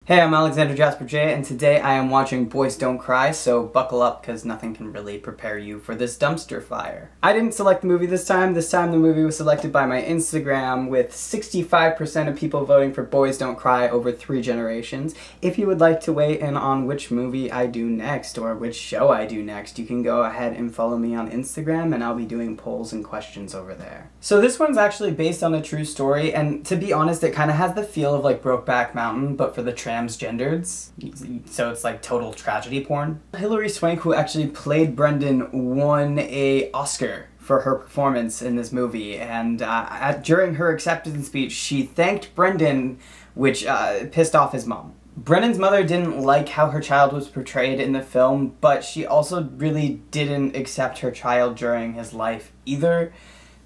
Hey, I'm Alexander Jasper J, and today I am watching Boys Don't Cry, so buckle up because nothing can really prepare you for this dumpster fire. I didn't select the movie this time. This time the movie was selected by my Instagram, with 65% of people voting for Boys Don't Cry over 3 generations. If you would like to weigh in on which movie I do next, or which show I do next, you can go ahead and follow me on Instagram, and I'll be doing polls and questions over there. So this one's actually based on a true story, and to be honest, it kind of has the feel of like Brokeback Mountain, but for the transgenders, so it's like total tragedy porn. Hilary Swank, who actually played Brendan, won an Oscar for her performance in this movie, and during her acceptance speech she thanked Brendan, which pissed off his mom. Brendan's mother didn't like how her child was portrayed in the film, but she also really didn't accept her child during his life either.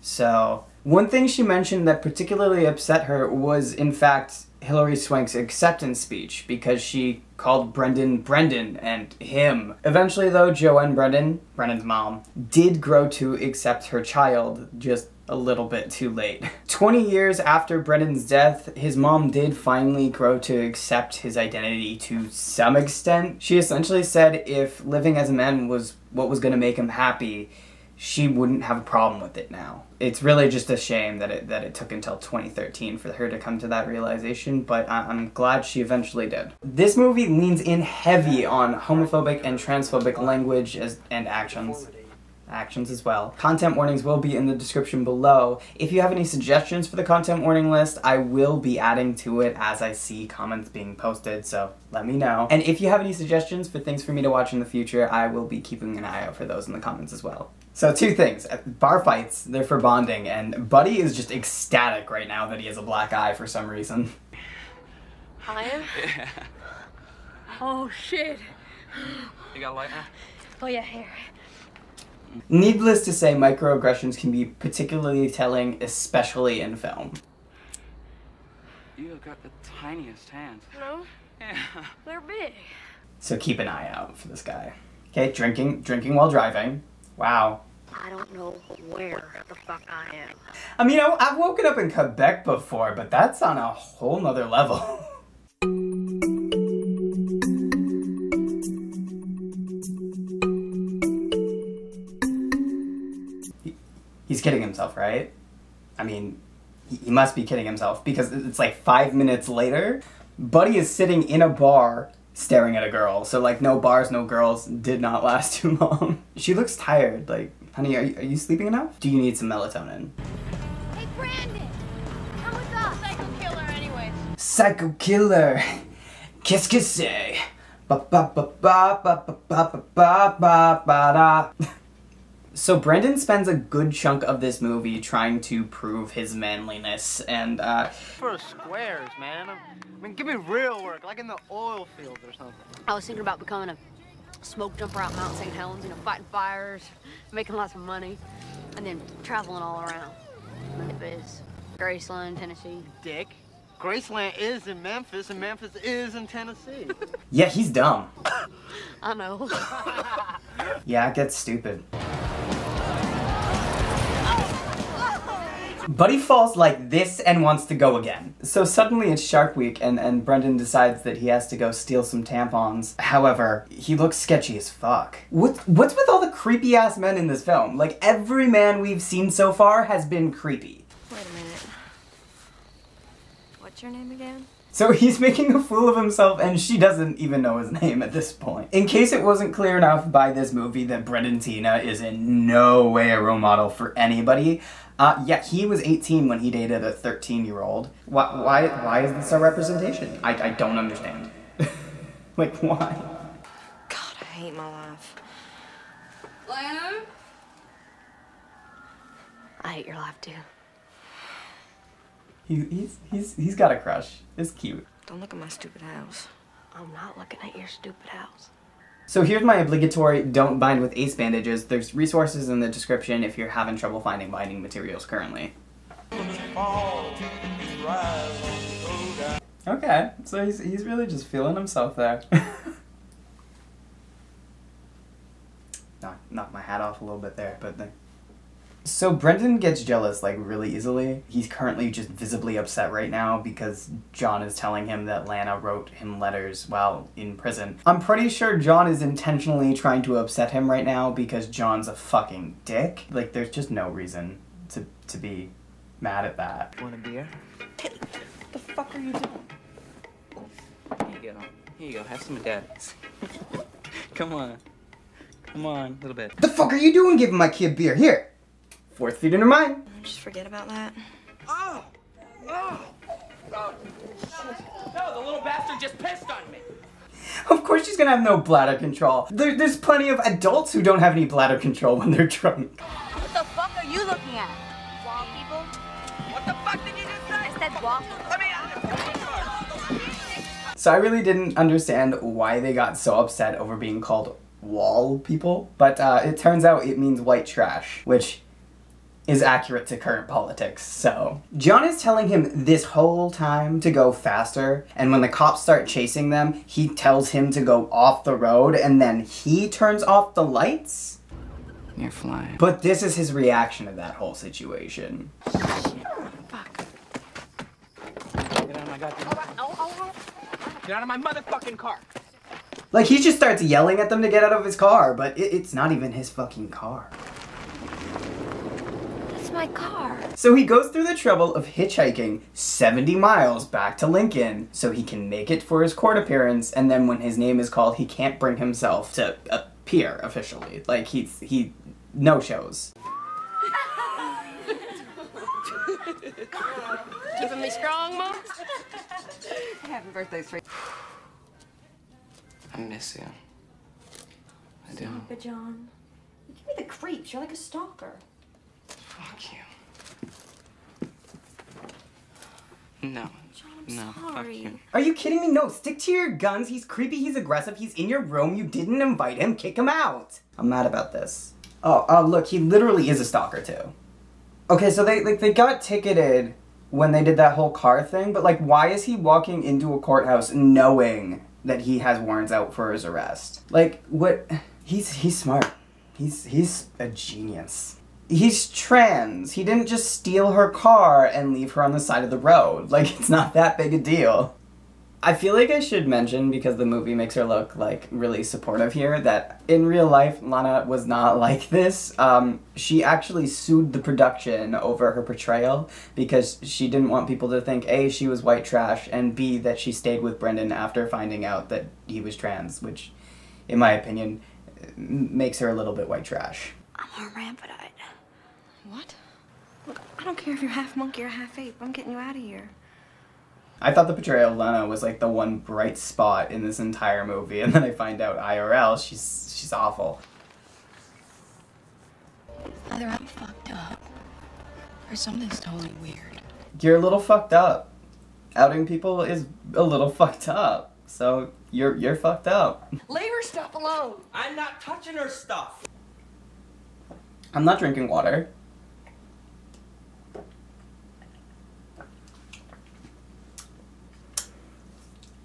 So one thing she mentioned that particularly upset her was, in fact, Hilary Swank's acceptance speech, because she called Brendan Brendan and him. Eventually though, Joanne Brendan, Brendan's mom, did grow to accept her child, just a little bit too late. 20 years after Brendan's death, his mom did finally grow to accept his identity to some extent. She essentially said if living as a man was what was gonna make him happy, she wouldn't have a problem with it now. It's really just a shame that it took until 2013 for her to come to that realization, but I'm glad she eventually did. This movie leans in heavy on homophobic and transphobic language and actions as well. Content warnings will be in the description below. If you have any suggestions for the content warning list, I will be adding to it as I see comments being posted, so let me know. And if you have any suggestions for things for me to watch in the future, I will be keeping an eye out for those in the comments as well. So 2 things. Bar fights, they're for bonding, and Buddy is just ecstatic right now that he has a black eye for some reason. Iron? Yeah. Oh shit. You got a light now? Oh yeah, here. Needless to say, microaggressions can be particularly telling, especially in film. You have got the tiniest hands. No? Yeah. They're big. So keep an eye out for this guy. Okay, drinking while driving. Wow. I don't know where the fuck I am. I mean, I've woken up in Quebec before, but that's on a whole nother level. He's kidding himself, right? I mean, he must be kidding himself, because it's like 5 minutes later, Buddy is sitting in a bar staring at a girl. So like, no bars, no girls, did not last too long. She looks tired. Like, honey, are you sleeping enough? Do you need some melatonin? Hey Brandon! Come with us! Psycho killer anyways. Psycho killer! Qu'est-ce que c'est? Ba ba ba ba ba ba ba ba ba ba da. So Brendan spends a good chunk of this movie trying to prove his manliness, and For squares, man. I mean, give me real work, like in the oil field or something. I was thinking about becoming a smoke jumper out Mount St. Helens, you know, fighting fires, making lots of money, and then traveling all around. Memphis, Graceland, Tennessee. Dick. Graceland is in Memphis, and Memphis is in Tennessee. yeah, he's dumb. I know. Yeah, it gets stupid. Buddy falls like this and wants to go again. So suddenly it's Shark Week, and Brendan decides that he has to go steal some tampons. However, he looks sketchy as fuck. What's with all the creepy ass men in this film? Like, every man we've seen so far has been creepy. Wait a minute. What's your name again? So he's making a fool of himself, and she doesn't even know his name at this point. In case it wasn't clear enough by this movie that Brendan Tina is in no way a role model for anybody, yeah, he was 18 when he dated a 13-year-old. Why is this a representation? I don't understand. Like, why? God, I hate my life. Lano? I hate your life too. He's got a crush. It's cute. Don't look at my stupid house. I'm not looking at your stupid house. So here's my obligatory don't bind with ace bandages. There's resources in the description if you're having trouble finding binding materials currently. Okay, so he's really just feeling himself there. Knock my hat off a little bit there, but then So Brendan gets jealous like really easily. He's currently just visibly upset right now because John is telling him that Lana wrote him letters while in prison. I'm pretty sure John is intentionally trying to upset him right now because John's a fucking dick. Like, there's just no reason to be mad at that. Want a beer? What the fuck are you doing? Here you go. Here you go. Have some of Dad's. Come on. Come on, a little bit. The fuck are you doing giving my kid beer? Here! 4th feet into mine. Just forget about that. Oh! Oh! Oh! No, the little bastard just pissed on me! Of course she's gonna have no bladder control. There's plenty of adults who don't have any bladder control when they're drunk. What the fuck are you looking at? Wall people? What the fuck did you just say? I said wall people. Let me out! So I really didn't understand why they got so upset over being called wall people, but it turns out it means white trash, which is accurate to current politics, so. John is telling him this whole time to go faster, and when the cops start chasing them, he tells him to go off the road, and then he turns off the lights? You're flying. But this is his reaction to that whole situation. Fuck. Get out of my goddamn car. Get out of my motherfucking car. Like, he just starts yelling at them to get out of his car, but it's not even his fucking car. That's my car. So he goes through the trouble of hitchhiking 70 miles back to Lincoln so he can make it for his court appearance, and then when his name is called, he can't bring himself to appear officially. Like, he no-shows. Keeping me strong, Mom? Happy birthday, sweet. I miss you. I do. Stop it, John. You give me the creeps. You're like a stalker. Fuck you. No. John, I'm No, fuck sorry. you. Are you kidding me? No, stick to your guns. He's creepy, he's aggressive, he's in your room, you didn't invite him, kick him out. I'm mad about this. Oh, look, he literally is a stalker too. Okay, so they got ticketed when they did that whole car thing, but like, why is he walking into a courthouse knowing that he has warrants out for his arrest? Like, what? He's smart. He's a genius. He's trans. He didn't just steal her car and leave her on the side of the road. Like, it's not that big a deal. I feel like I should mention, because the movie makes her look, like, really supportive here, that in real life, Lana was not like this. She actually sued the production over her portrayal because she didn't want people to think, A, she was white trash, and B, that she stayed with Brendan after finding out that he was trans, which, in my opinion, makes her a little bit white trash. I'm hermaphrodite. What? Look, I don't care if you're half monkey or half ape. I'm getting you out of here. I thought the portrayal of Lana was like the one bright spot in this entire movie, and then I find out IRL, she's awful. Either I'm fucked up, or something's totally weird. You're a little fucked up. Outing people is a little fucked up. So you're fucked up. Leave her stuff alone. I'm not touching her stuff. I'm not drinking water.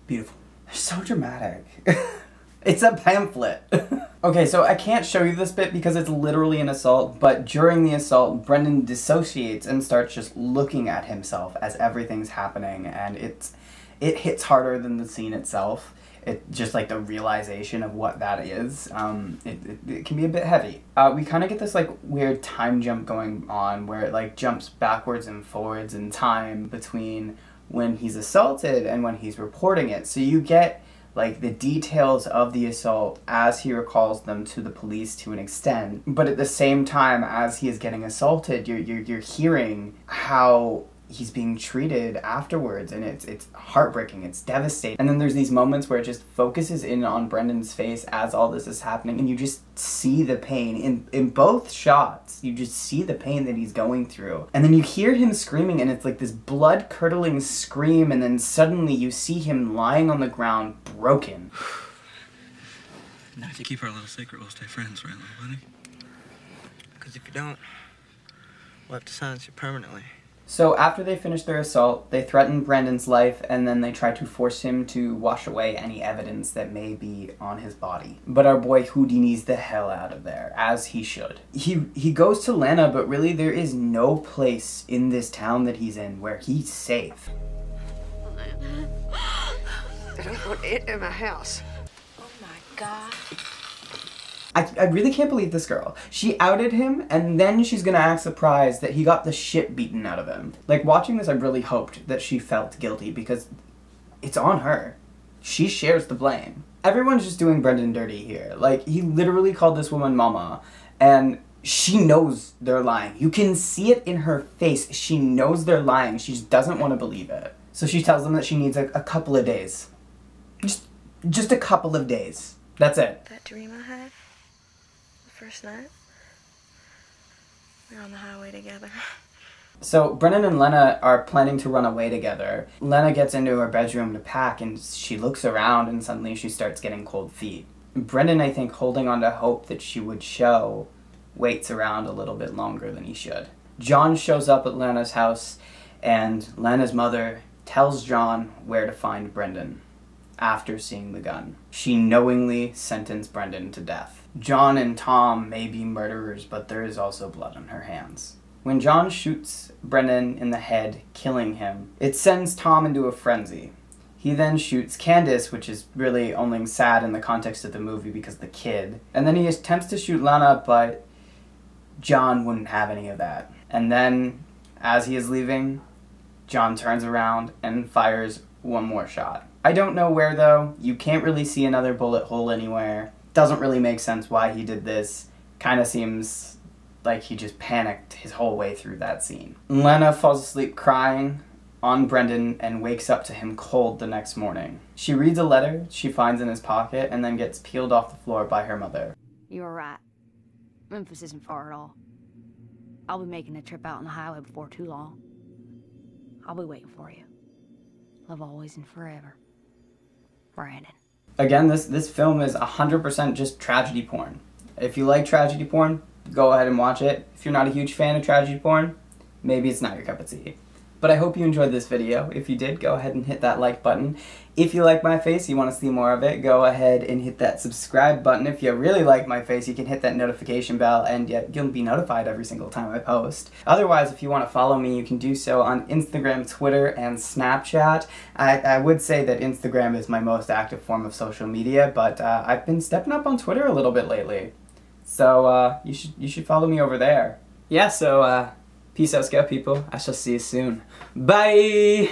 Beautiful. They're so dramatic. It's a pamphlet. Okay, so I can't show you this bit because it's literally an assault, but during the assault, Brendan dissociates and starts just looking at himself as everything's happening, and it hits harder than the scene itself. It just like the realization of what that is. It can be a bit heavy. We kind of get this like weird time jump going on where it like jumps backwards and forwards in time between when he's assaulted and when he's reporting it. So you get like the details of the assault as he recalls them to the police to an extent, but at the same time as he is getting assaulted, you're hearing how he's being treated afterwards, and it's heartbreaking, it's devastating. And then there's these moments where it just focuses in on Brendan's face as all this is happening, and you just see the pain in both shots. You just see the pain that he's going through. And then you hear him screaming, and it's like this blood-curdling scream, and then suddenly you see him lying on the ground, broken. Now, if you keep our little secret, we'll stay friends, right, little buddy? Because if you don't, we'll have to silence you permanently. So after they finish their assault, they threaten Brendan's life, and then they try to force him to wash away any evidence that may be on his body. But our boy Houdini's the hell out of there, as he should. He goes to Lena, but really there is no place in this town that he's in where he's safe. I don't want it in my house. Oh my God. I really can't believe this girl. She outed him, and then she's gonna act surprised that he got the shit beaten out of him. Like, watching this, I really hoped that she felt guilty, because it's on her. She shares the blame. Everyone's just doing Brendan dirty here. Like, he literally called this woman mama, and she knows they're lying. You can see it in her face. She knows they're lying. She just doesn't want to believe it. So she tells them that she needs a couple of days. Just a couple of days. That's it. That dream I had, the first night, we were on the highway together. So Brendan and Lena are planning to run away together. Lena gets into her bedroom to pack, and she looks around, and suddenly she starts getting cold feet. Brendan, I think, holding on to hope that she would show, waits around a little bit longer than he should. John shows up at Lena's house, and Lena's mother tells John where to find Brendan after seeing the gun. She knowingly sentenced Brendan to death. John and Tom may be murderers, but there is also blood on her hands. When John shoots Brendan in the head, killing him, it sends Tom into a frenzy. He then shoots Candace, which is really only sad in the context of the movie because of the kid. And then he attempts to shoot Lena, but John wouldn't have any of that. And then, as he is leaving, John turns around and fires one more shot. I don't know where, though. You can't really see another bullet hole anywhere. Doesn't really make sense why he did this. Kind of seems like he just panicked his whole way through that scene. Lena falls asleep crying on Brendan and wakes up to him cold the next morning. She reads a letter she finds in his pocket and then gets peeled off the floor by her mother. You were right. Memphis isn't far at all. I'll be making a trip out on the highway before too long. I'll be waiting for you. Love always and forever. Brandon. Again, this film is 100% just tragedy porn. If you like tragedy porn, go ahead and watch it. If you're not a huge fan of tragedy porn, maybe it's not your cup of tea. But I hope you enjoyed this video. If you did, go ahead and hit that like button. If you like my face, you want to see more of it, go ahead and hit that subscribe button. If you really like my face, you can hit that notification bell, and you'll be notified every single time I post. Otherwise, if you want to follow me, you can do so on Instagram, Twitter, and Snapchat. I would say that Instagram is my most active form of social media, but I've been stepping up on Twitter a little bit lately. So you should follow me over there. Yeah, so peace out, Scout people. I shall see you soon. Bye!